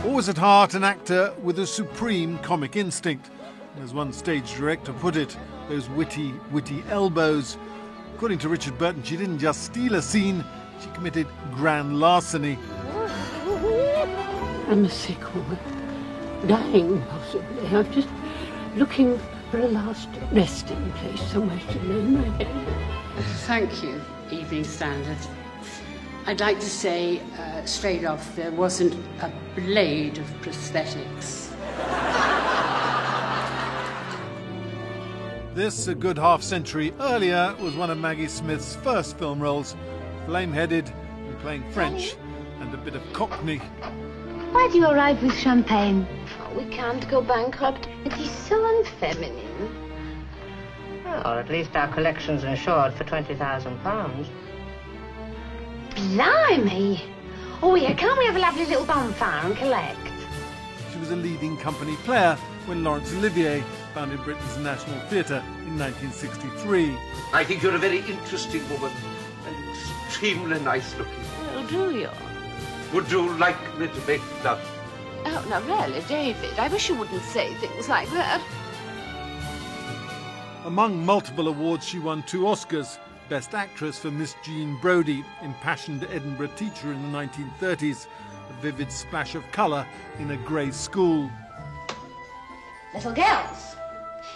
Always at heart an actor with a supreme comic instinct. As one stage director put it, those witty elbows. According to Richard Burton, she didn't just steal a scene, she committed grand larceny. I'm a sick woman, dying possibly. I'm just looking for a last resting place, somewhere to lay my head. Thank you, Evening Standard. I'd like to say straight off, there wasn't a blade of prosthetics. This, a good half-century earlier, was one of Maggie Smith's first film roles, flame-headed and playing French and a bit of Cockney. Why do you arrive with champagne? Oh, we can't go bankrupt. It is so unfeminine. Well, at least our collection's insured for £20,000. Blimey! Oh, yeah, can't we have a lovely little bonfire and collect? She was a leading company player when Laurence Olivier founded Britain's National Theatre in 1963. I think you're a very interesting woman and extremely nice looking. Oh, do you? Would you like me to make love? Oh, no, really, David, I wish you wouldn't say things like that. Among multiple awards, she won 2 Oscars. Best Actress for Miss Jean Brodie, impassioned Edinburgh teacher in the 1930s, a vivid splash of colour in a grey school. Little girls,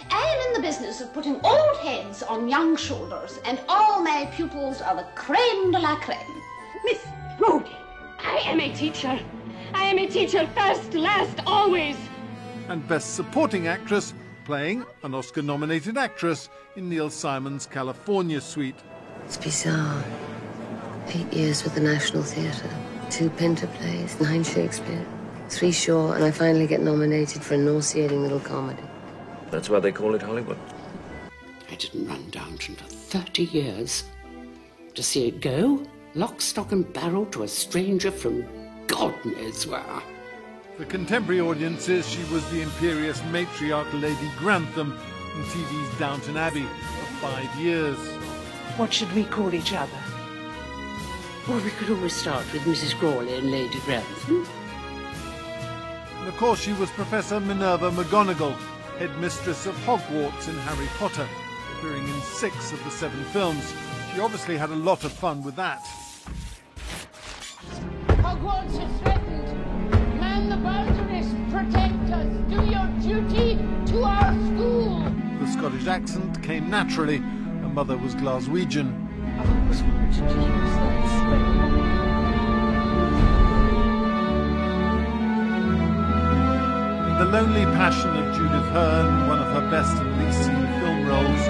I am in the business of putting old heads on young shoulders, and all my pupils are the creme de la creme. Miss Brodie, I am a teacher. I am a teacher first, last, always. And Best Supporting Actress, playing an Oscar-nominated actress in Neil Simon's California Suite. It's bizarre. 8 years with the National Theatre, 2 Pinter plays, 9 Shakespeare, 3 Shaw, and I finally get nominated for a nauseating little comedy. That's why they call it Hollywood. I didn't run Downton for 30 years. To see it go, lock, stock and barrel to a stranger from God knows where. For contemporary audiences, she was the imperious matriarch Lady Grantham in TV's Downton Abbey for 5 years. What should we call each other? Well, we could always start with Mrs. Crawley and Lady Grantham. And of course, she was Professor Minerva McGonagall, headmistress of Hogwarts in Harry Potter, appearing in 6 of the 7 films. She obviously had a lot of fun with that. Hogwarts is threatened. Man the boundaries, protect us. Do your duty to our school. The Scottish accent came naturally. Her mother was Glaswegian. I've always wanted to use that spell. The Lonely Passion of Judith Hearn, one of her best and least seen film roles,